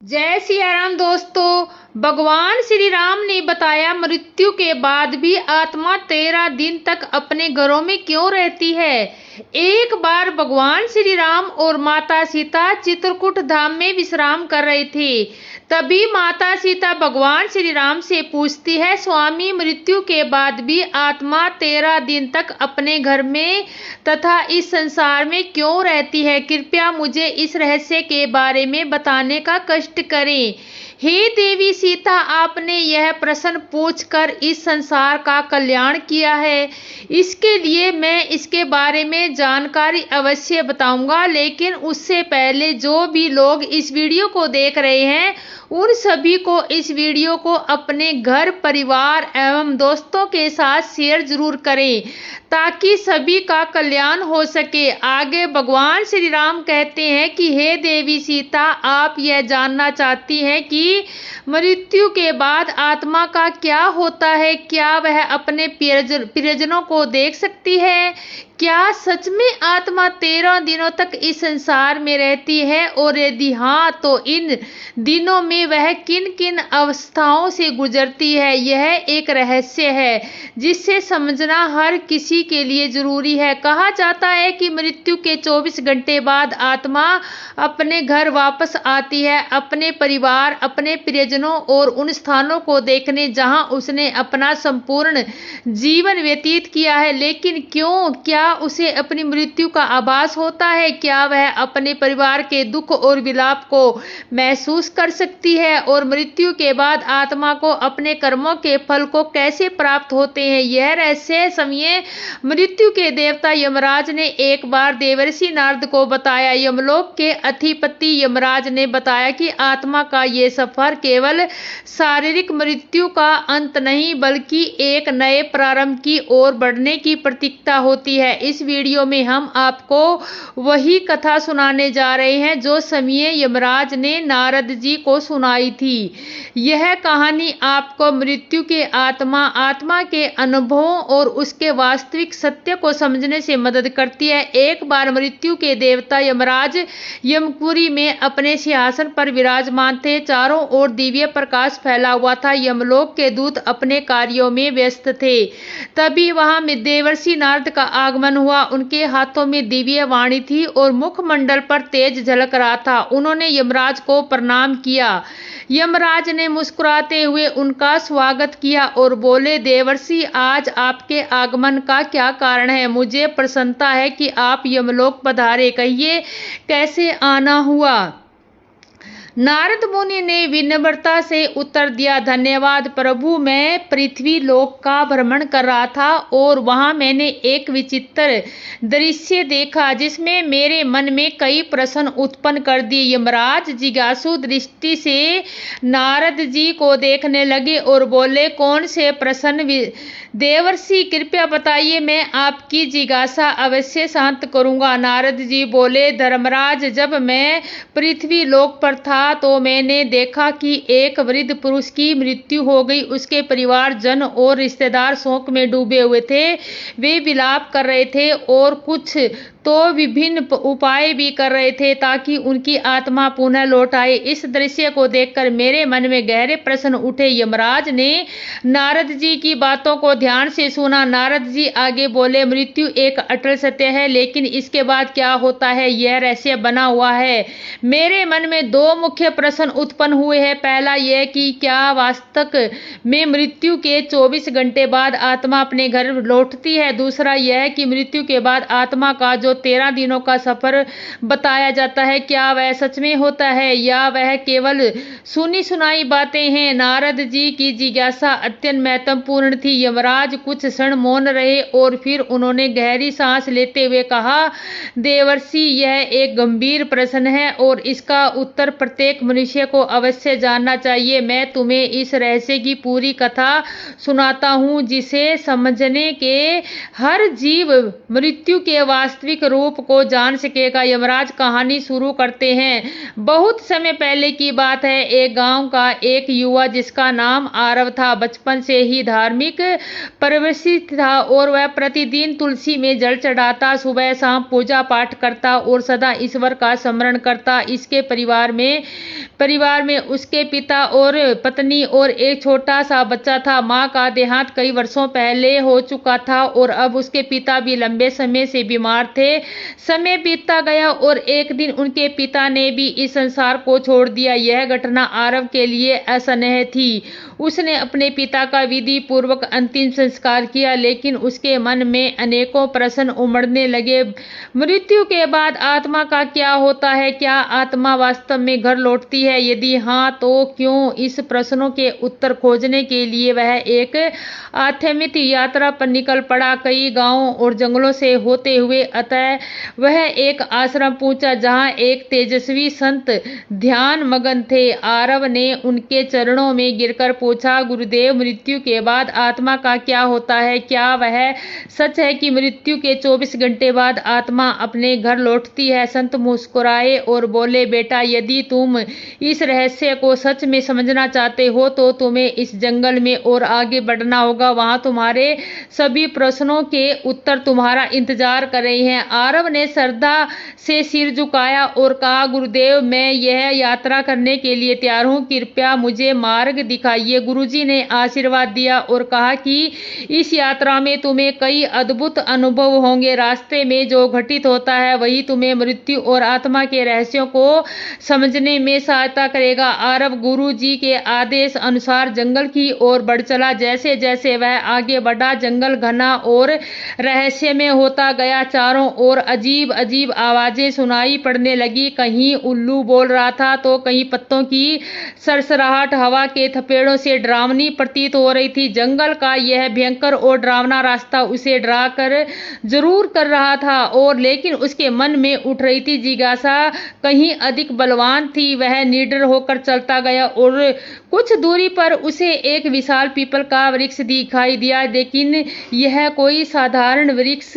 जय सिया राम दोस्तों। भगवान श्री राम ने बताया मृत्यु के बाद भी आत्मा 13 दिन तक अपने घरों में क्यों रहती है। एक बार भगवान श्री राम और माता सीता चित्रकूट धाम में विश्राम कर रहे थे। तभी माता सीता भगवान श्री राम से पूछती है, स्वामी मृत्यु के बाद भी आत्मा 13 दिन तक अपने घर में तथा इस संसार में क्यों रहती है। कृपया मुझे इस रहस्य के बारे में बताने का कष्ट करें। हे देवी सीता, आपने यह प्रश्न पूछकर इस संसार का कल्याण किया है। इसके लिए मैं इसके बारे में जानकारी अवश्य बताऊंगा, लेकिन उससे पहले जो भी लोग इस वीडियो को देख रहे हैं उन सभी को इस वीडियो को अपने घर परिवार एवं दोस्तों के साथ शेयर जरूर करें ताकि सभी का कल्याण हो सके। आगे भगवान श्री राम कहते हैं कि हे देवी सीता, आप यह जानना चाहती हैं कि मृत्यु के बाद आत्मा का क्या होता है। क्या वह अपने प्रियजनों को देख सकती है? क्या सच में आत्मा 13 दिनों तक इस संसार में रहती है, और यदि हाँ तो इन दिनों में वह किन किन अवस्थाओं से गुजरती है। यह एक रहस्य है जिसे समझना हर किसी के लिए जरूरी है। कहा जाता है कि मृत्यु के 24 घंटे बाद आत्मा अपने घर वापस आती है, अपने परिवार, अपने प्रियजनों और उन स्थानों को देखने जहां उसने अपना संपूर्ण जीवन व्यतीत किया है। लेकिन क्यों? क्या उसे अपनी मृत्यु का आभास होता है? क्या वह अपने परिवार के दुख और विलाप को महसूस कर सकती है? और मृत्यु के बाद आत्मा को अपने कर्मों के फल को कैसे प्राप्त होते हैं? यह रहस्य समय मृत्यु के देवता यमराज ने एक बार देवर्षि नारद को बताया। यमलोक के अधिपति यमराज ने बताया कि आत्मा का ये सफर केवल शारीरिक मृत्यु का अंत नहीं बल्कि एक नए प्रारंभ की ओर बढ़ने की प्रतीक्षा होती है। इस वीडियो में हम आपको वही कथा सुनाने जा रहे हैं जो समय यमराज ने नारद जी को सुनाई थी। यह कहानी आपको मृत्यु के आत्मा के अनुभवों और उसके वास्तविक सत्य को समझने से मदद करती है। एक बार मृत्यु के देवता यमराज यमपुरी में अपने सिंहासन पर विराजमान थे। चारों ओर दिव्य प्रकाश फैला हुआ था। यमलोक के दूत अपने कार्यों में व्यस्त थे। तभी वहां देवर्षि नारद का आगमन हुआ। उनके हाथों में दिव्य वाणी थी और मुखमंडल पर तेज झलक रहा था। उन्होंने यमराज को प्रणाम किया। यमराज ने मुस्कुराते हुए उनका स्वागत किया और बोले, देवर्षि, आज आपके आगमन का क्या कारण है? मुझे प्रसन्नता है कि आप यमलोक पधारे। कहिए, कैसे आना हुआ? नारद मुनि ने विनम्रता से उत्तर दिया, धन्यवाद प्रभु, मैं पृथ्वी लोक का भ्रमण कर रहा था और वहां मैंने एक विचित्र दृश्य देखा जिसमें मेरे मन में कई प्रश्न उत्पन्न कर दिए। यमराज जिज्ञासु दृष्टि से नारद जी को देखने लगे और बोले, कौन से प्रश्न देवर्षि? कृपया बताइए, मैं आपकी जिज्ञासा अवश्य शांत करूंगा। नारद जी बोले, धर्मराज, जब मैं पृथ्वी लोक पर था तो मैंने देखा कि एक वृद्ध पुरुष की मृत्यु हो गई। उसके परिवारजन और रिश्तेदार शोक में डूबे हुए थे। वे विलाप कर रहे थे और कुछ तो विभिन्न उपाय भी कर रहे थे ताकि उनकी आत्मा पुनः लौट आए। इस दृश्य को देखकर मेरे मन में गहरे प्रश्न उठे। यमराज ने नारद जी की बातों को ध्यान से सुना। नारद जी आगे बोले, मृत्यु एक अटल सत्य है, लेकिन इसके बाद क्या होता है यह रहस्य बना हुआ है। मेरे मन में दो मुख्य प्रश्न उत्पन्न हुए हैं। पहला यह कि क्या वास्तव में मृत्यु के 24 घंटे बाद आत्मा अपने घर लौटती है। दूसरा यह कि मृत्यु के बाद आत्मा का जो 13 दिनों का सफर बताया जाता है, क्या वह सच में होता है या वह केवल सुनी सुनाई बातें हैं। नारद जी की जिज्ञासा अत्यंत महत्वपूर्ण थी। यमराज कुछ क्षण मौन रहे और फिर उन्होंने गहरी सांस लेते हुए कहा, देवर्षि, यह एक गंभीर प्रश्न है और इसका उत्तर प्रत्येक मनुष्य को अवश्य जानना चाहिए। मैं तुम्हें इस रहस्य की पूरी कथा सुनाता हूँ जिसे समझने के हर जीव मृत्यु के वास्तविक वास्तविक रूप को जान सकेगा। यमराज कहानी शुरू करते हैं। बहुत समय पहले की बात है। एक गांव का एक युवा जिसका नाम आरव था, बचपन से ही धार्मिक प्रवृत्ति था और वह प्रतिदिन तुलसी में जल चढ़ाता, सुबह शाम पूजा पाठ करता और सदा ईश्वर का स्मरण करता। इसके परिवार में उसके पिता और पत्नी और एक छोटा सा बच्चा था। माँ का देहांत कई वर्षों पहले हो चुका था और अब उसके पिता भी लंबे समय से बीमार थे। समय बीतता गया और एक दिन उनके पिता ने भी इस संसार को छोड़ दिया। यह घटना आरव के लिए असहनीय थी। उसने अपने पिता का विधि पूर्वक अंतिम संस्कार किया, लेकिन उसके मन में अनेकों प्रश्न उमड़ने लगे। मृत्यु के बाद आत्मा का क्या होता है? क्या आत्मा वास्तव में घर लौटती है? यदि हाँ, तो क्यों? इस प्रश्नों के उत्तर खोजने के लिए वह एक आध्यात्मिक यात्रा पर निकल पड़ा, कई गांवों और जंगलों से होते हुए। अतः वह एक आश्रम पहुंचा जहां एक तेजस्वी संत ध्यान मगन थे। आरव ने उनके चरणों में गिरकर पूछा, गुरुदेव, मृत्यु के बाद आत्मा का क्या होता है? क्या वह सच है कि मृत्यु के 24 घंटे बाद आत्मा अपने घर लौटती है? संत मुस्कुराए और बोले, बेटा, यदि तुम इस रहस्य को सच में समझना चाहते हो तो तुम्हें इस जंगल में और आगे बढ़ना होगा। वहां तुम्हारे सभी प्रश्नों के उत्तर तुम्हारा इंतजार कर रहे हैं। आरव ने श्रद्धा से सिर झुकाया और कहा, गुरुदेव, मैं यह यात्रा करने के लिए तैयार हूँ, कृपया मुझे मार्ग दिखाइए। गुरुजी ने आशीर्वाद दिया और कहा कि इस यात्रा में तुम्हें कई अद्भुत अनुभव होंगे। रास्ते में जो घटित होता है वही तुम्हें मृत्यु और आत्मा के रहस्यों को समझने में सहायता करेगा। आरव गुरुजी के आदेश अनुसार जंगल की ओर बढ़ चला। जैसे जैसे वह आगे बढ़ा, जंगल घना और रहस्यमय होता गया। चारों ओर अजीब अजीब आवाजें सुनाई पड़ने लगी। कहीं उल्लू बोल रहा था तो कहीं पत्तों की सरसराहट हवा के थपेड़ों से डरावनी प्रतीत हो रही थी। जंगल का यह भयंकर और डरावना रास्ता उसे डरा कर जरूर कर रहा था, और लेकिन उसके मन में उठ रही थी जिज्ञासा कहीं अधिक बलवान थी। वह निडर होकर चलता गया और कुछ दूरी पर उसे एक विशाल पीपल का वृक्ष दिखाई दिया, लेकिन यह कोई साधारण वृक्ष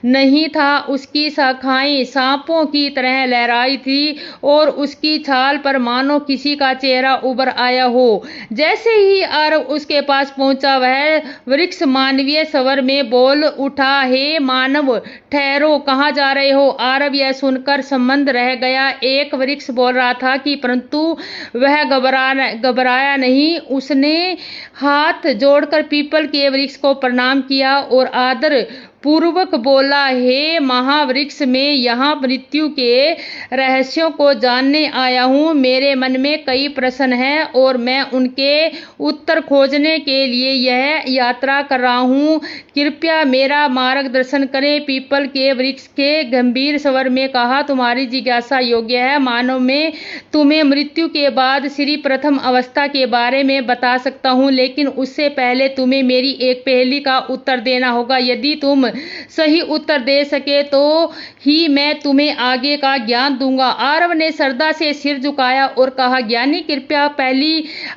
नहीं था। उसकी शाखाएं सांपों की तरह लहराई थी और उसकी छाल पर मानो किसी का चेहरा उभर आया हो। जैसे ही आरव उसके पास पहुंचा, वह वृक्ष मानवीय स्वर में बोल उठा, हे मानव, ठहरो, कहाँ जा रहे हो? आरव यह सुनकर संबंध रह गया। एक वृक्ष बोल रहा था कि परंतु वह घबराया नहीं। उसने हाथ जोड़कर पीपल के वृक्ष को प्रणाम किया और आदर पूर्वक बोला, हे महावृक्ष, मैं यहाँ मृत्यु के रहस्यों को जानने आया हूँ। मेरे मन में कई प्रश्न हैं और मैं उनके उत्तर खोजने के लिए यह यात्रा कर रहा हूँ। कृपया मेरा मार्गदर्शन करें। पीपल के वृक्ष के गंभीर स्वर में कहा, तुम्हारी जिज्ञासा योग्य है मानव। मैं तुम्हें मृत्यु के बाद श्री प्रथम अवस्था के बारे में बता सकता हूँ, लेकिन उससे पहले तुम्हें मेरी एक पहेली का उत्तर देना होगा। यदि तुम सही उत्तर दे सके तो ही मैं तुम्हें आगे का ज्ञान दूंगा। आरव ने श्रद्धा से सिर झुकाया और कहा, ज्ञानी, कृपया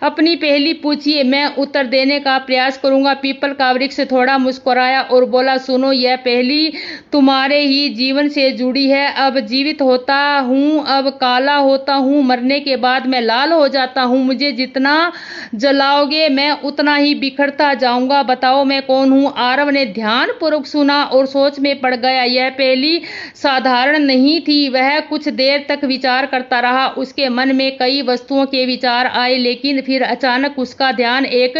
अपनी पहेली पूछिए, मैं उत्तर देने का प्रयास करूंगा। पीपल का वृक्ष थोड़ा मुस्कुराया और बोला, सुनो, यह पहेली तुम्हारे ही जीवन से जुड़ी है। अब जीवित होता हूँ, अब काला होता हूँ, मरने के बाद मैं लाल हो जाता हूँ। मुझे जितना जलाओगे मैं उतना ही बिखरता जाऊंगा। बताओ मैं कौन हूँ? आरव ने ध्यान पूर्वक सुना और सोच में पड़ गया। यह पहेली साधारण नहीं थी। वह कुछ देर तक विचार करता रहा। उसके मन में कई वस्तुओं के विचार आए, लेकिन फिर अचानक उसका ध्यान एक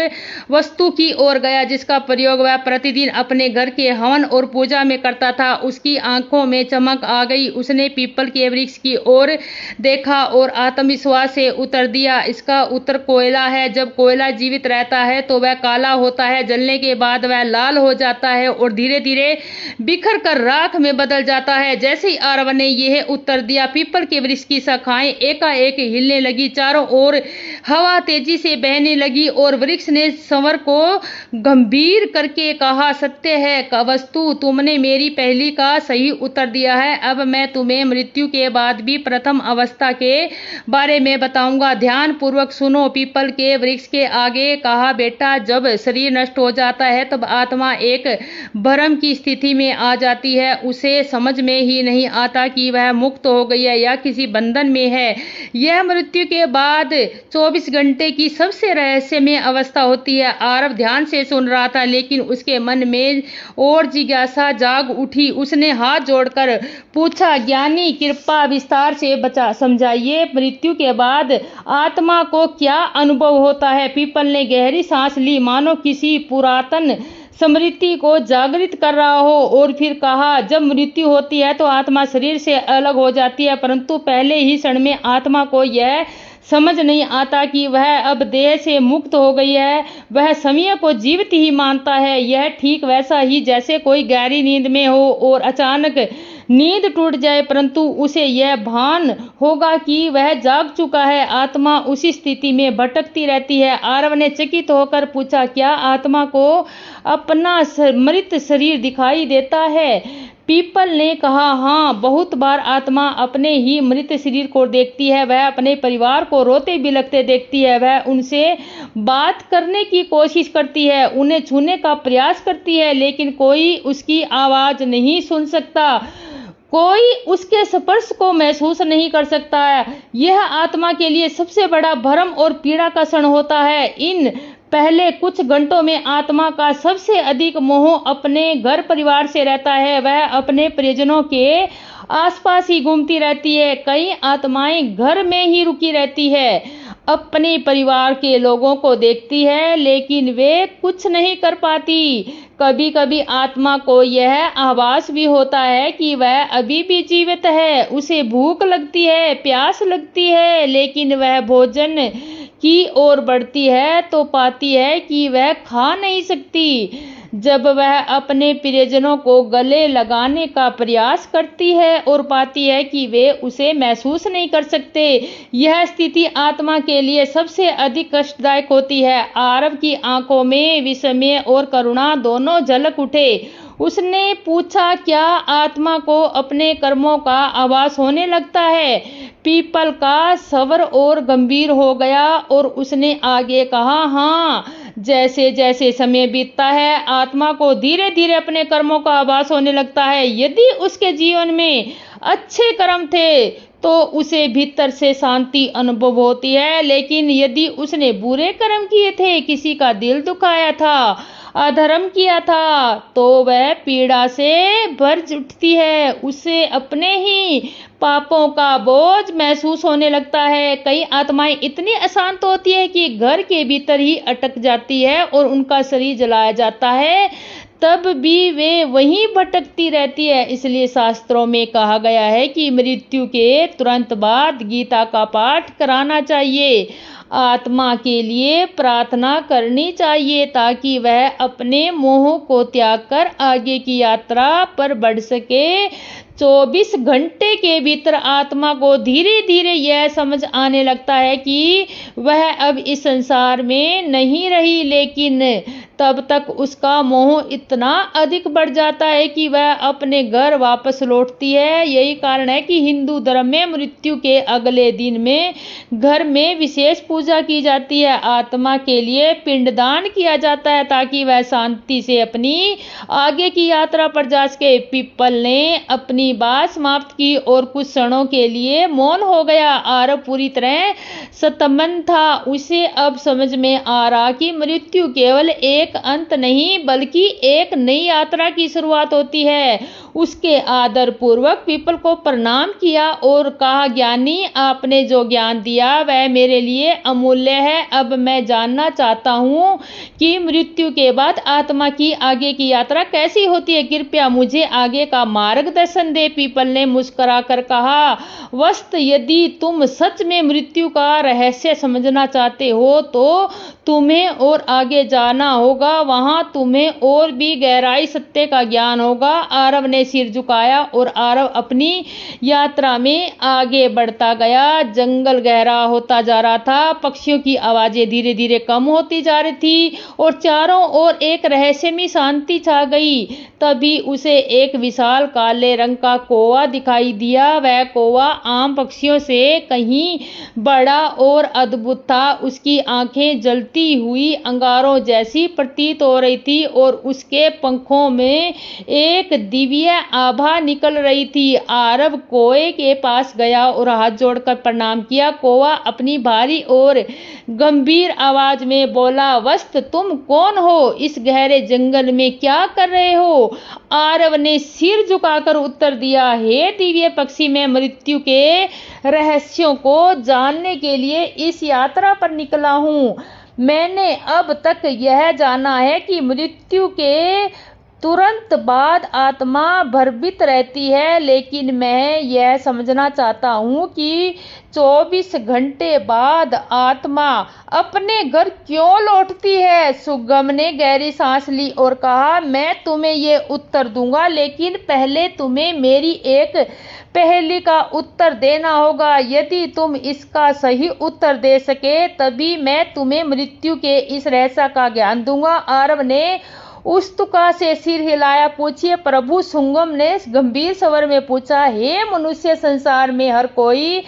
वस्तु की ओर गया जिसका प्रयोग वह प्रतिदिन अपने घर के हवन और पूजा में करता था। उसकी आंखों में चमक आ गई। उसने पीपल के वृक्ष की ओर देखा और आत्मविश्वास से उत्तर दिया, इसका उत्तर कोयला है। जब कोयला जीवित रहता है तो वह काला होता है, जलने के बाद वह लाल हो जाता है और धीरे धीरे बिखर कर राख में बदल जाता है। जैसे ही आरव ने यह उत्तर दिया, पीपल के वृक्ष की शाखाएं एकाएक हिलने लगी। चारों ओर हवा तेजी से बहने लगी और वृक्ष ने स्वर को गंभीर करके कहा, सत्य है वस्तु, तुमने मेरी पहेली का सही उत्तर दिया है। अब मैं तुम्हें मृत्यु के बाद भी प्रथम अवस्था के बारे में बताऊंगा। ध्यान पूर्वक सुनो। पीपल के वृक्ष के आगे कहा, बेटा, जब शरीर नष्ट हो जाता है तब आत्मा एक भ्रम की स्थिति में आ जाती है। उसे समझ में ही नहीं आता कि वह मुक्त हो गई है या किसी बंधन में है। यह मृत्यु के बाद 24 घंटे की सबसे रहस्यमय अवस्था होती है। आरव ध्यान से सुन रहा था, लेकिन उसके मन में और जिज्ञासा जाग उठी। उसने हाथ जोड़कर पूछा, ज्ञानी, कृपा विस्तार से समझाइए, मृत्यु के बाद आत्मा को क्या अनुभव होता है? पीपल ने गहरी सांस ली, मानो किसी पुरातन स्मृति को जागृत कर रहा हो, और फिर कहा, जब मृत्यु होती है तो आत्मा शरीर से अलग हो जाती है, परंतु पहले ही क्षण में आत्मा को यह समझ नहीं आता कि वह अब देह से मुक्त हो गई है। वह समय को जीवित ही मानता है। यह ठीक वैसा ही जैसे कोई गहरी नींद में हो और अचानक नींद टूट जाए, परंतु उसे यह भान होगा कि वह जाग चुका है। आत्मा उसी स्थिति में भटकती रहती है। आरव ने चकित होकर पूछा, क्या आत्मा को अपना मृत शरीर दिखाई देता है? पीपल ने कहा, हाँ, बहुत बार आत्मा अपने ही मृत शरीर को देखती है। वह अपने परिवार को रोते बिलखते देखती है। वह उनसे बात करने की कोशिश करती है, उन्हें छूने का प्रयास करती है, लेकिन कोई उसकी आवाज नहीं सुन सकता, कोई उसके स्पर्श को महसूस नहीं कर सकता है। यह आत्मा के लिए सबसे बड़ा भ्रम और पीड़ा का क्षण होता है। इन पहले कुछ घंटों में आत्मा का सबसे अधिक मोह अपने घर परिवार से रहता है। वह अपने परिजनों के आसपास ही घूमती रहती है। कई आत्माएं घर में ही रुकी रहती है, अपने परिवार के लोगों को देखती है, लेकिन वे कुछ नहीं कर पाती। कभी कभी आत्मा को यह आभास भी होता है कि वह अभी भी जीवित है। उसे भूख लगती है, प्यास लगती है, लेकिन वह भोजन की ओर बढ़ती है तो पाती है कि वह खा नहीं सकती। जब वह अपने प्रियजनों को गले लगाने का प्रयास करती है और पाती है कि वे उसे महसूस नहीं कर सकते, यह स्थिति आत्मा के लिए सबसे अधिक कष्टदायक होती है। आरव की आंखों में विस्मय और करुणा दोनों झलक उठे। उसने पूछा, क्या आत्मा को अपने कर्मों का आभास होने लगता है? पीपल का स्वर और गंभीर हो गया और उसने आगे कहा, हाँ, जैसे जैसे समय बीतता है आत्मा को धीरे धीरे अपने कर्मों का आभास होने लगता है। यदि उसके जीवन में अच्छे कर्म थे तो उसे भीतर से शांति अनुभव होती है, लेकिन यदि उसने बुरे कर्म किए थे, किसी का दिल दुखाया था, अधर्म किया था, तो वह पीड़ा से भर उठती है। उसे अपने ही पापों का बोझ महसूस होने लगता है। कई आत्माएं इतनी अशांत होती है कि घर के भीतर ही अटक जाती है और उनका शरीर जलाया जाता है, तब भी वे वहीं भटकती रहती है। इसलिए शास्त्रों में कहा गया है कि मृत्यु के तुरंत बाद गीता का पाठ कराना चाहिए, आत्मा के लिए प्रार्थना करनी चाहिए, ताकि वह अपने मोह को त्याग कर आगे की यात्रा पर बढ़ सके। 24 घंटे के भीतर आत्मा को धीरे धीरे यह समझ आने लगता है कि वह अब इस संसार में नहीं रही, लेकिन तब तक उसका मोह इतना अधिक बढ़ जाता है कि वह अपने घर वापस लौटती है। यही कारण है कि हिंदू धर्म में मृत्यु के अगले दिन में घर में विशेष पूजा की जाती है, आत्मा के लिए पिंडदान किया जाता है, ताकि वह शांति से अपनी आगे की यात्रा पर जा सके। पीपल ने अपनी बात समाप्त की और कुछ क्षणों के लिए मौन हो गया। आरव पूरी तरह शतमन था। उसे अब समझ में आ रहा कि मृत्यु केवल एक अंत नहीं, बल्कि एक नई यात्रा की शुरुआत होती है। उसके आदर पूर्वक पीपल को प्रणाम किया और कहा, ज्ञानी, आपने जो ज्ञान दिया वह मेरे लिए अमूल्य है। अब मैं जानना चाहता हूँ कि मृत्यु के बाद आत्मा की आगे की यात्रा कैसी होती है। कृपया मुझे आगे का मार्गदर्शन दे। पीपल ने मुस्कुराकर कहा, वस्त, यदि तुम सच में मृत्यु का रहस्य समझना चाहते हो तो तुम्हें और आगे जाना होगा, वहां तुम्हें और भी गहराई सत्य का ज्ञान होगा। आरव ने ने सिर झुकाया और आरव अपनी यात्रा में आगे बढ़ता गया। जंगल गहरा होता जा रहा था, पक्षियों की आवाजें धीरे धीरे कम होती जा रही थी और चारों ओर एक रहस्यमयी शांति छा गई। तभी उसे एक विशाल काले रंग का कौवा दिखाई दिया। वह कौवा आम पक्षियों से कहीं बड़ा और अद्भुत था। उसकी आंखें जलती हुई अंगारों जैसी प्रतीत हो रही थी और उसके पंखों में एक दिव्य आभा निकल रही थी। आरव कौवे के पास गया और हाथ जोड़कर प्रणाम किया। कौवा अपनी भारी और गंभीर आवाज में बोला, वस्त, तुम कौन हो? इस गहरे जंगल में क्या कर रहे हो? आरव ने सिर झुकाकर उत्तर दिया, हे दिव्य पक्षी, मैं मृत्यु के रहस्यों को जानने के लिए इस यात्रा पर निकला हूँ। मैंने अब तक यह जाना है कि मृत्यु के तुरंत बाद आत्मा भयभीत रहती है, लेकिन मैं यह समझना चाहता हूँ कि 24 घंटे बाद आत्मा अपने घर क्यों लौटती है। सुगम ने गहरी सांस ली और कहा, मैं तुम्हें ये उत्तर दूंगा, लेकिन पहले तुम्हें मेरी एक पहेली का उत्तर देना होगा। यदि तुम इसका सही उत्तर दे सके तभी मैं तुम्हें मृत्यु के इस रहस्य का ज्ञान दूंगा। आरव ने उत्सुकता से सिर हिलाया। पूछिए प्रभु, सुगम ने गंभीर स्वर में पूछा। हे मनुष्य, संसार में हर कोई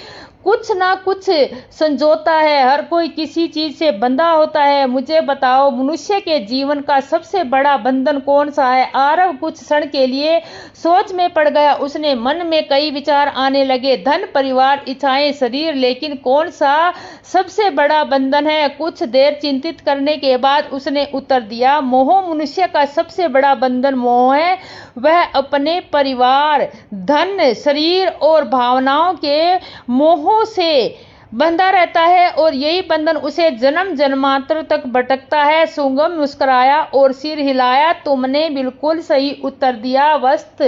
कुछ ना कुछ संजोता है, हर कोई किसी चीज से बंधा होता है। मुझे बताओ, मनुष्य के जीवन का सबसे बड़ा बंधन कौन सा है? आरव कुछ क्षण के लिए सोच में पड़ गया। उसने मन में कई विचार आने लगे, धन, परिवार, इच्छाएं, शरीर, लेकिन कौन सा सबसे बड़ा बंधन है? कुछ देर चिंतित करने के बाद उसने उत्तर दिया, मोह। मनुष्य का सबसे बड़ा बंधन मोह है। वह अपने परिवार, धन, शरीर और भावनाओं के मोह से बंधा रहता है और यही बंधन उसे जन्म जन्मांतर तक भटकता है। सुगम मुस्कुराया और सिर हिलाया। तुमने बिल्कुल सही उत्तर दिया वस्त।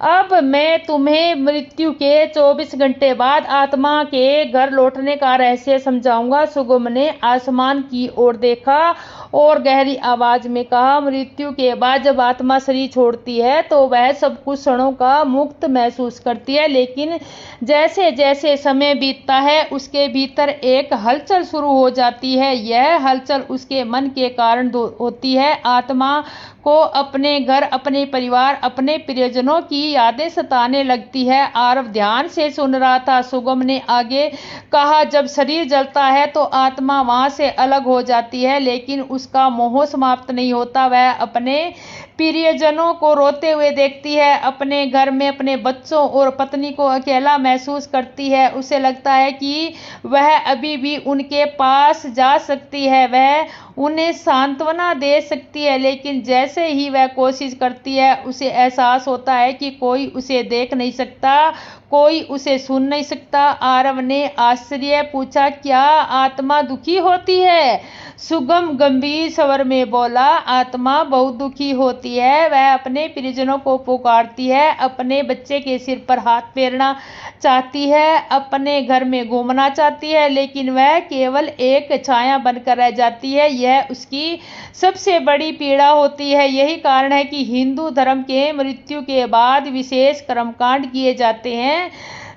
अब मैं तुम्हें मृत्यु के 24 घंटे बाद आत्मा के घर लौटने का रहस्य समझाऊंगा। सुगम ने आसमान की ओर देखा और गहरी आवाज में कहा, मृत्यु के बाद जब आत्मा शरीर छोड़ती है तो वह सब कुछ क्षणों का मुक्त महसूस करती है, लेकिन जैसे जैसे समय बीतता है उसके भीतर एक हलचल शुरू हो जाती है। यह हलचल उसके मन के कारण होती है। आत्मा को अपने घर, अपने परिवार, अपने प्रियजनों की यादें सताने लगती है। आरव ध्यान से सुन रहा था। सुगम ने आगे कहा, जब शरीर जलता है तो आत्मा वहां से अलग हो जाती है, लेकिन उसका मोह समाप्त नहीं होता। वह अपने प्रियजनों को रोते हुए देखती है, अपने घर में अपने बच्चों और पत्नी को अकेला महसूस करती है। उसे लगता है कि वह अभी भी उनके पास जा सकती है, वह उन्हें सांत्वना दे सकती है, लेकिन जैसे ही वह कोशिश करती है उसे एहसास होता है कि कोई उसे देख नहीं सकता, कोई उसे सुन नहीं सकता। आरव ने आश्चर्य पूछा, क्या आत्मा दुखी होती है? सुगम गंभीर स्वर में बोला, आत्मा बहुत दुखी होती है। वह अपने परिजनों को पुकारती है, अपने बच्चे के सिर पर हाथ फेरना चाहती है, अपने घर में घूमना चाहती है, लेकिन वह केवल एक छाया बनकर रह जाती है। यह उसकी सबसे बड़ी पीड़ा होती है। यही कारण है कि हिंदू धर्म के मृत्यु के बाद विशेष कर्मकांड किए जाते हैं।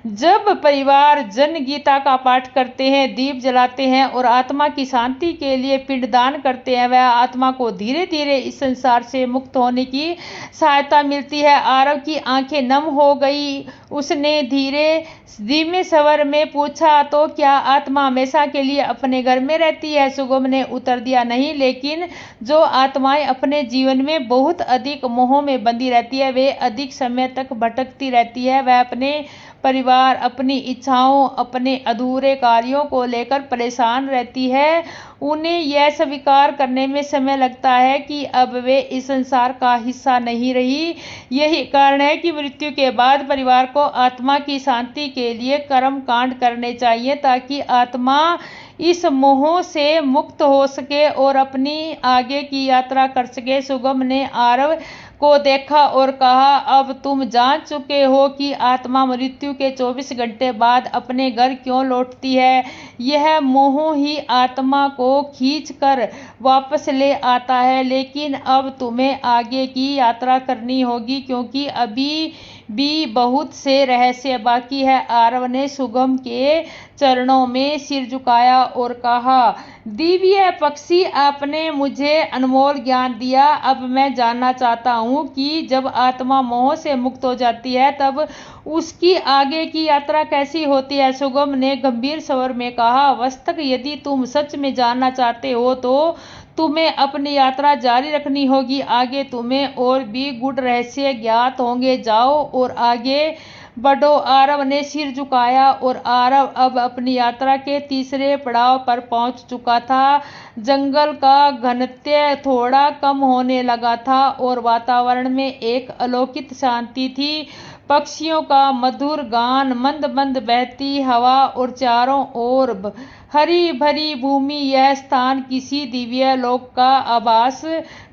जब परिवार जन गीता का पाठ करते हैं, दीप जलाते हैं और आत्मा की शांति के लिए पिंडदान करते हैं, वह आत्मा को धीरे धीरे इस संसार से मुक्त होने की सहायता मिलती है। आरव की आंखें नम हो गई। उसने धीमे स्वर में पूछा, तो क्या आत्मा हमेशा के लिए अपने घर में रहती है? सुगम ने उत्तर दिया, नहीं, लेकिन जो आत्माएं अपने जीवन में बहुत अधिक मोह में बंधी रहती है, वे अधिक समय तक भटकती रहती है। वह अपने परिवार, अपनी इच्छाओं, अपने अधूरे कार्यों को लेकर परेशान रहती है। उन्हें यह स्वीकार करने में समय लगता है कि अब वे इस संसार का हिस्सा नहीं रही। यही कारण है कि मृत्यु के बाद परिवार को आत्मा की शांति के लिए कर्म कांड करने चाहिए, ताकि आत्मा इस मोह से मुक्त हो सके और अपनी आगे की यात्रा कर सके। सुगम ने आरव को देखा और कहा, अब तुम जान चुके हो कि आत्मा मृत्यु के 24 घंटे बाद अपने घर क्यों लौटती है। यह मोह ही आत्मा को खींच कर वापस ले आता है। लेकिन अब तुम्हें आगे की यात्रा करनी होगी, क्योंकि अभी भी बहुत से रहस्य बाकी है। आरव ने सुगम के चरणों में सिर झुकाया और कहा, दिव्य पक्षी, आपने मुझे अनमोल ज्ञान दिया। अब मैं जानना चाहता हूँ कि जब आत्मा मोह से मुक्त हो जाती है तब उसकी आगे की यात्रा कैसी होती है। सुगम ने गंभीर स्वर में कहा, वस्तक यदि तुम सच में जानना चाहते हो तो तुम्हें अपनी यात्रा जारी रखनी होगी। आगे तुम्हें और भी गूढ़ रहस्य ज्ञात होंगे। जाओ और आगे बढ़ो। आरव ने सिर झुकाया और आरव अब अपनी यात्रा के तीसरे पड़ाव पर पहुंच चुका था। जंगल का घनत्व थोड़ा कम होने लगा था और वातावरण में एक अलौकिक शांति थी। पक्षियों का मधुर गान, मंद मंद बहती हवा और चारों ओर हरी भरी भूमि, यह स्थान किसी दिव्य लोक का आभास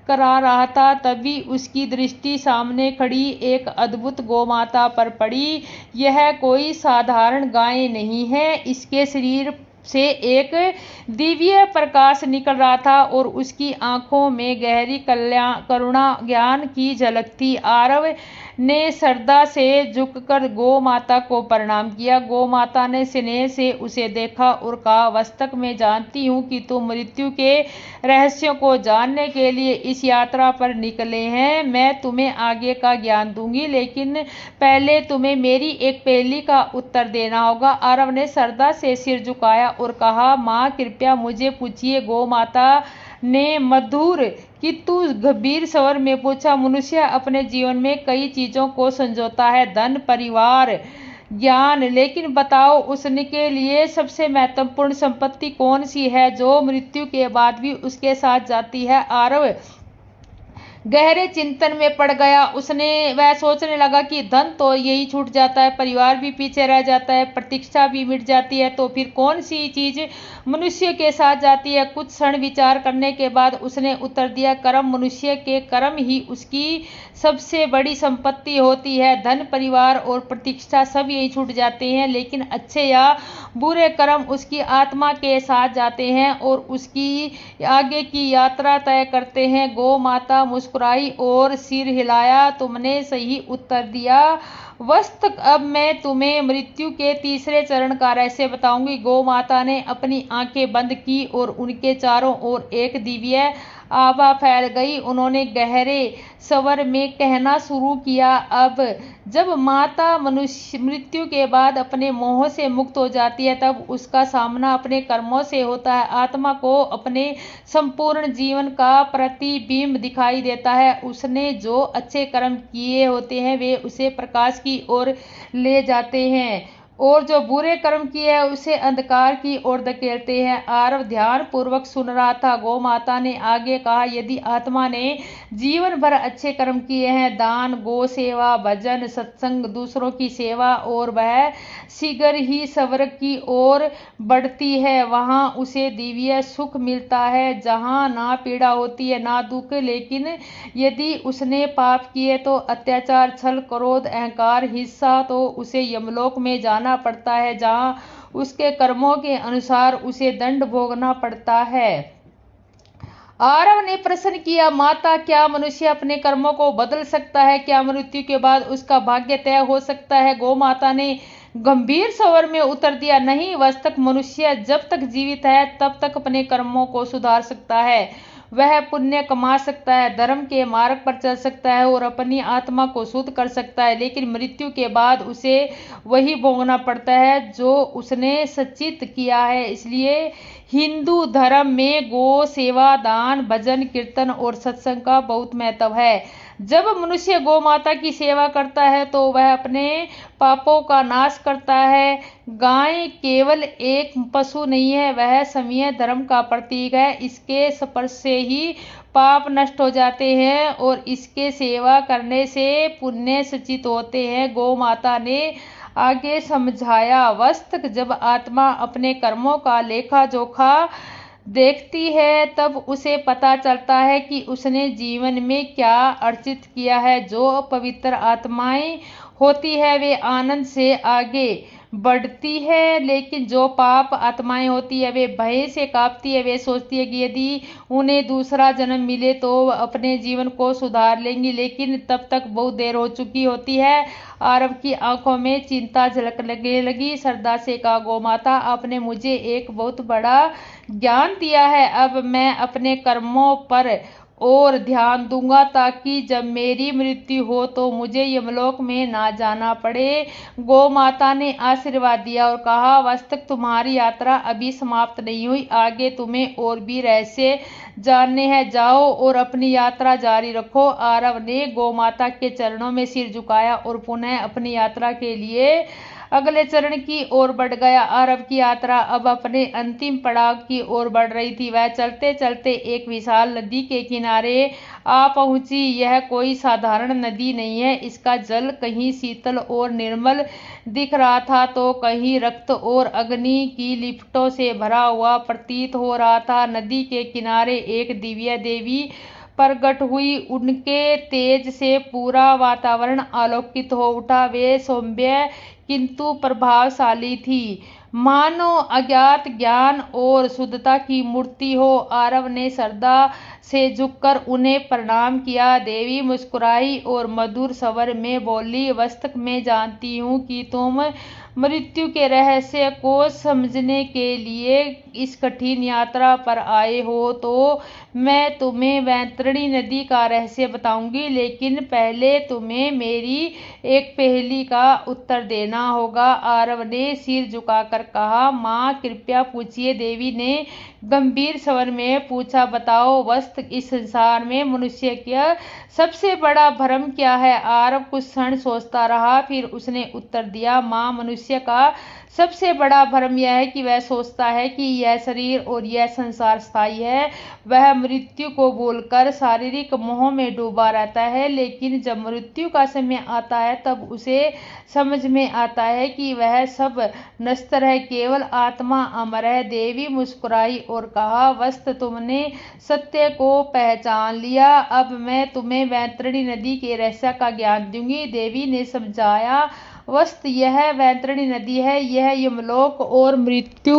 करा रहा था। तभी उसकी दृष्टि सामने खड़ी एक अद्भुत गोमाता पर पड़ी। यह कोई साधारण गाय नहीं है, इसके शरीर से एक दिव्य प्रकाश निकल रहा था और उसकी आंखों में गहरी करुणा ज्ञान की झलक थी। आरव ने श्रद्धा से झुककर गौ माता को प्रणाम किया। गौ माता ने स्नेह से उसे देखा और कहा, वस्तक मैं जानती हूँ कि तुम मृत्यु के रहस्यों को जानने के लिए इस यात्रा पर निकले हैं। मैं तुम्हें आगे का ज्ञान दूंगी, लेकिन पहले तुम्हें मेरी एक पहेली का उत्तर देना होगा। आरव ने श्रद्धा से सिर झुकाया और कहा, माँ कृपया मुझे पूछिए। गौ माता ने मधुर किंतु गंभीर स्वर में पूछा, मनुष्य अपने जीवन में कई चीजों को संजोता है, धन, परिवार, ज्ञान, लेकिन बताओ उसके लिए सबसे महत्वपूर्ण संपत्ति कौन सी है जो मृत्यु के बाद भी उसके साथ जाती है। आरव गहरे चिंतन में पड़ गया। वह सोचने लगा कि धन तो यही छूट जाता है, परिवार भी पीछे रह जाता है, प्रतिष्ठा भी मिट जाती है, तो फिर कौन सी चीज मनुष्य के साथ जाती है। कुछ क्षण विचार करने के बाद उसने उत्तर दिया, कर्म। मनुष्य के कर्म ही उसकी सबसे बड़ी संपत्ति होती है। धन, परिवार और प्रतिष्ठा सब यही छूट जाते हैं, लेकिन अच्छे या बुरे कर्म उसकी आत्मा के साथ जाते हैं और उसकी आगे की यात्रा तय करते हैं। गौ माता मुस्कुराई और सिर हिलाया, तुमने सही उत्तर दिया वस्तक। अब मैं तुम्हें मृत्यु के तीसरे चरण का रहस्य बताऊंगी। गौ माता ने अपनी आंखें बंद की और उनके चारों ओर एक दिव्य आभा फैल गई। उन्होंने गहरे स्वर में कहना शुरू किया, अब जब माता मनुष्य मृत्यु के बाद अपने मोह से मुक्त हो जाती है तब उसका सामना अपने कर्मों से होता है। आत्मा को अपने संपूर्ण जीवन का प्रतिबिंब दिखाई देता है। उसने जो अच्छे कर्म किए होते हैं वे उसे प्रकाश की ओर ले जाते हैं और जो बुरे कर्म किए हैं उसे अंधकार की ओर धकेलते हैं। आरव ध्यान पूर्वक सुन रहा था। गौ माता ने आगे कहा, यदि आत्मा ने जीवन भर अच्छे कर्म किए हैं, दान, गौ सेवा, भजन, सत्संग, दूसरों की सेवा, और वह शीघ्र ही स्वर्ग की ओर बढ़ती है, वहां उसे दिव्य सुख मिलता है जहां ना पीड़ा होती है ना दुख। लेकिन यदि उसने पाप किए तो अत्याचार, छल, क्रोध, अहंकार, हिंसा, तो उसे यमलोक में जाना पड़ता है जहां उसके कर्मों के अनुसार उसे दंड भोगना पड़ता है। आरव ने प्रश्न किया, माता क्या मनुष्य अपने कर्मों को बदल सकता है? क्या मृत्यु के बाद उसका भाग्य तय हो सकता है? गौ माता ने गंभीर स्वर में उत्तर दिया, नहीं वस्तक, मनुष्य जब तक जीवित है तब तक अपने कर्मों को सुधार सकता है। वह पुण्य कमा सकता है, धर्म के मार्ग पर चल सकता है और अपनी आत्मा को शुद्ध कर सकता है, लेकिन मृत्यु के बाद उसे वही भोगना पड़ता है जो उसने संचित किया है। इसलिए हिंदू धर्म में गौ सेवा, दान, भजन, कीर्तन और सत्संग का बहुत महत्व है। जब मनुष्य गौ माता की सेवा करता है तो वह अपने पापों का नाश करता है। गाय केवल एक पशु नहीं है, वह समय धर्म का प्रतीक है। इसके स्पर्श से ही पाप नष्ट हो जाते हैं और इसके सेवा करने से पुण्य संचित होते हैं। गौ माता ने आगे समझाया, वस्तक, जब आत्मा अपने कर्मों का लेखा जोखा देखती है तब उसे पता चलता है कि उसने जीवन में क्या अर्जित किया है। जो पवित्र आत्माएं होती है वे आनंद से आगे बढ़ती है, लेकिन जो पाप आत्माएं होती है वे भय से कांपती है। वे सोचती है कि यदि उन्हें दूसरा जन्म मिले तो अपने जीवन को सुधार लेंगी, लेकिन तब तक बहुत देर हो चुकी होती है। आरव की आंखों में चिंता झलकने लगी। श्रद्धा से कहा, गौ माता, आपने मुझे एक बहुत बड़ा ज्ञान दिया है। अब मैं अपने कर्मों पर और ध्यान दूंगा ताकि जब मेरी मृत्यु हो तो मुझे यमलोक में ना जाना पड़े। गौ माता ने आशीर्वाद दिया और कहा, वस्तक तुम्हारी यात्रा अभी समाप्त नहीं हुई, आगे तुम्हें और भी रहस्य जानने हैं। जाओ और अपनी यात्रा जारी रखो। आरव ने गौ माता के चरणों में सिर झुकाया और पुनः अपनी यात्रा के लिए अगले चरण की ओर बढ़ गया। आरव की यात्रा अब अपने अंतिम पड़ाव की ओर बढ़ रही थी। वह चलते चलते एक विशाल नदी के किनारे आ पहुंची। यह कोई साधारण नदी नहीं है। इसका जल कहीं शीतल और निर्मल दिख रहा था तो कहीं रक्त और अग्नि की लिपटों से भरा हुआ प्रतीत हो रहा था। नदी के किनारे एक दिव्य देवी प्रकट हुई। उनके तेज से पूरा वातावरण आलोकित हो उठा। वे सौम्य किंतु प्रभावशाली थी, मानो अज्ञात ज्ञान और शुद्धता की मूर्ति हो। आरव ने श्रद्धा से झुककर उन्हें प्रणाम किया। देवी मुस्कुराई और मधुर स्वर में बोली, वस्तक, मैं जानती हूँ कि तुम मृत्यु के रहस्य को समझने के लिए इस कठिन यात्रा पर आए हो, तो मैं तुम्हें वैतरणी नदी का रहस्य बताऊंगी, लेकिन पहले तुम्हें मेरी एक पहेली का उत्तर देना होगा। आरव ने सिर झुकाकर कहा, माँ कृपया पूछिए। देवी ने गंभीर स्वर में पूछा, बताओ वस्त, इस संसार में मनुष्य का सबसे बड़ा भ्रम क्या है? आरव कुछ क्षण सोचता रहा, फिर उसने उत्तर दिया, माँ, मनुष्य का सबसे बड़ा भ्रम यह है कि वह सोचता है कि यह शरीर और यह संसार स्थायी है। वह मृत्यु को भूलकर शारीरिक मोह में डूबा रहता है, लेकिन जब मृत्यु का समय आता है तब उसे समझ में आता है कि वह सब नश्वर है, केवल आत्मा अमर है। देवी मुस्कुराई और कहा, वस्त, तुमने सत्य को पहचान लिया। अब मैं तुम्हें वैतरणी नदी के रहस्य का ज्ञान दूंगी। देवी ने समझाया, वस्त, यह वैतरणी नदी है। यह यमलोक और मृत्यु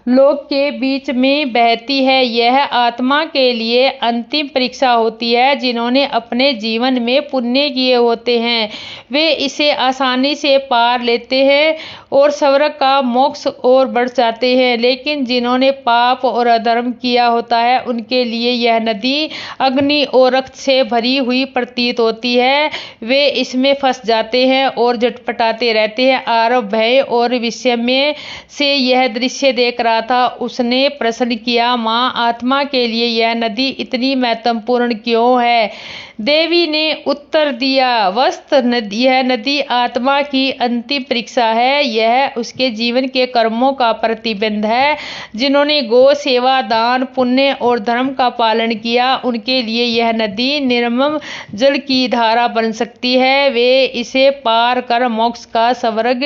लोक के बीच में बहती है। यह आत्मा के लिए अंतिम परीक्षा होती है। जिन्होंने अपने जीवन में पुण्य किए होते हैं वे इसे आसानी से पार लेते हैं और स्वर्ग का मोक्ष और बढ़ जाते हैं, लेकिन जिन्होंने पाप और अधर्म किया होता है उनके लिए यह नदी अग्नि और रक्त से भरी हुई प्रतीत होती है। वे इसमें फंस जाते हैं और झटपटाते रहते हैं। आरव भय और विस्मय से यह दृश्य देख रहा था। उसने प्रश्न किया, माँ, आत्मा के लिए यह नदी इतनी महत्वपूर्ण क्यों है? देवी ने उत्तर दिया, वस्त, यह नदी आत्मा की अंतिम परीक्षा है। यह उसके जीवन के कर्मों का प्रतिबिंब है। जिन्होंने गो सेवा, दान, पुण्य और धर्म का पालन किया उनके लिए यह नदी निर्मम जल की धारा बन सकती है। वे इसे पार कर मोक्ष का स्वर्ग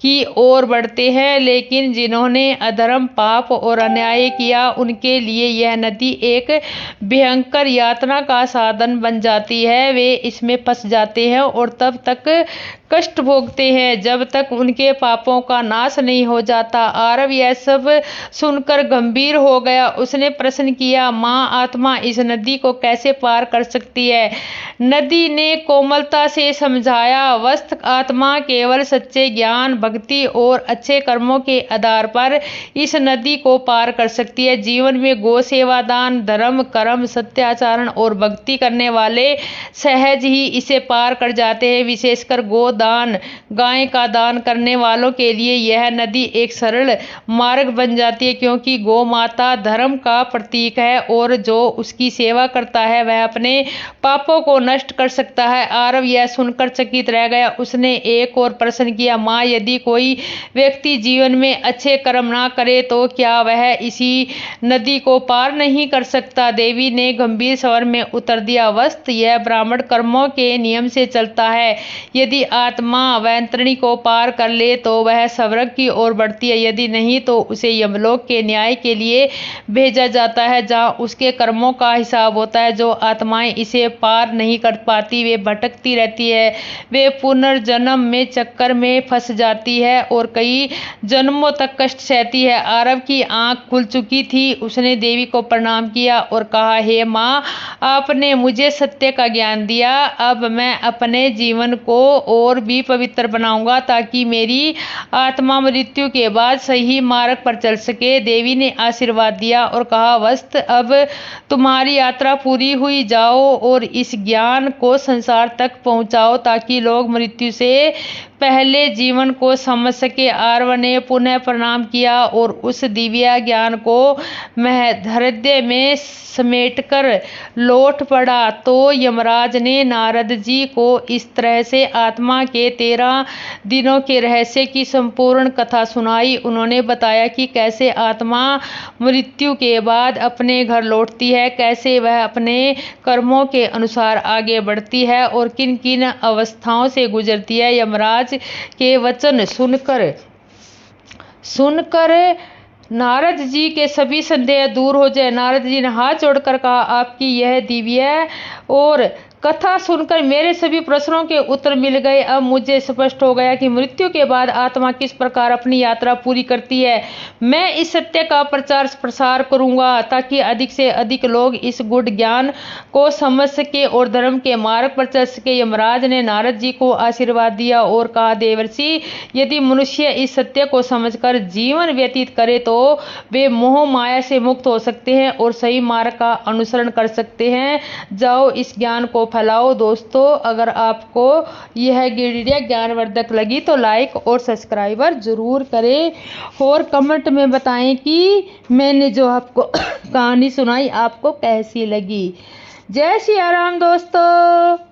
की ओर बढ़ते हैं, लेकिन जिन्होंने अधर्म, पाप और अन्याय किया उनके लिए यह नदी एक भयंकर यातना का साधन बन जाती है। वे इसमें फंस जाते हैं और तब तक कष्ट भोगते हैं जब तक उनके पापों का नाश नहीं हो जाता। आरव यह सब सुनकर गंभीर हो गया। उसने प्रश्न किया, माँ, आत्मा इस नदी को कैसे पार कर सकती है? नदी ने कोमलता से समझाया, वस्त, आत्मा केवल सच्चे ज्ञान, भक्ति और अच्छे कर्मों के आधार पर इस नदी को पार कर सकती है। जीवन में गो सेवा, दान, धर्म, कर्म, सत्याचरण और भक्ति करने वाले सहज ही इसे पार कर जाते हैं। विशेषकर गोदान, गाय का दान करने वालों के लिए यह नदी एक सरल मार्ग बन जाती है, क्योंकि गौ माता धर्म का प्रतीक है और जो उसकी सेवा करता है वह अपने पापों को नष्ट कर सकता है। आरव यह सुनकर चकित रह गया। उसने एक और प्रश्न किया, माँ, यदि कोई व्यक्ति जीवन में अच्छे कर्म ना करे तो क्या वह इसी नदी को पार नहीं कर सकता? देवी ने गंभीर स्वर में उत्तर दिया, वस्त, यह ब्राह्मण कर्मों के नियम से चलता है। यदि आत्मा वैतरणी को पार कर ले तो वह स्वर्ग की ओर बढ़ती है, यदि नहीं तो उसे यमलोक के न्याय के लिए भेजा जाता है, जहाँ उसके कर्मों का हिसाब होता है। जो आत्माएं इसे पार नहीं कर पाती वे भटकती रहती है, वे पुनर्जन्म में चक्कर में फंस जाती है और कई जन्मों तक कष्ट सहती है। आरव की आंख खुल चुकी थी, उसने देवी को प्रणाम किया और कहा, हे माँ, आपने मुझे सत्य का ज्ञान दिया। अब मैं अपने जीवन को और भी पवित्र बनाऊंगा ताकि मेरी आत्मा मृत्यु के बाद सही मार्ग पर चल सके। देवी ने आशीर्वाद दिया और कहा, वस्त, अब तुम्हारी यात्रा पूरी हुई, जाओ और इस ज्ञान को संसार तक पहुंचाओ ताकि लोग मृत्यु से पहले जीवन को समझ सके। आरव ने पुनः प्रणाम किया और उस दिव्य ज्ञान को हृदय में समेटकर लौट पड़ा। तो यमराज ने नारद जी को इस तरह से आत्मा के 13 दिनों के रहस्य की संपूर्ण कथा सुनाई। उन्होंने बताया कि कैसे आत्मा मृत्यु के बाद अपने घर लौटती है, कैसे वह अपने कर्मों के अनुसार आगे बढ़ती है और किन किन अवस्थाओं से गुजरती है। यमराज के वचन सुनकर नारद जी के सभी संदेह दूर हो जाए। नारद जी ने हाथ जोड़कर कहा, आपकी यह दिव्य और कथा सुनकर मेरे सभी प्रश्नों के उत्तर मिल गए। अब मुझे स्पष्ट हो गया कि मृत्यु के बाद आत्मा किस प्रकार अपनी यात्रा पूरी करती है। मैं इस सत्य का प्रचार प्रसार करूंगा ताकि अधिक से अधिक लोग इस गुड़ ज्ञान को समझ सके और धर्म के मार्ग पर चल सके। यमराज ने नारद जी को आशीर्वाद दिया और कहा, देवर्षि, यदि मनुष्य इस सत्य को समझकर जीवन व्यतीत करे तो वे मोह माया से मुक्त हो सकते हैं और सही मार्ग का अनुसरण कर सकते हैं। जाओ, इस ज्ञान को फैलाओ। दोस्तों, अगर आपको यह वीडियो ज्ञानवर्धक लगी तो लाइक और सब्सक्राइबर जरूर करें और कमेंट में बताएं कि मैंने जो आपको कहानी सुनाई आपको कैसी लगी। जय सिया राम दोस्तों।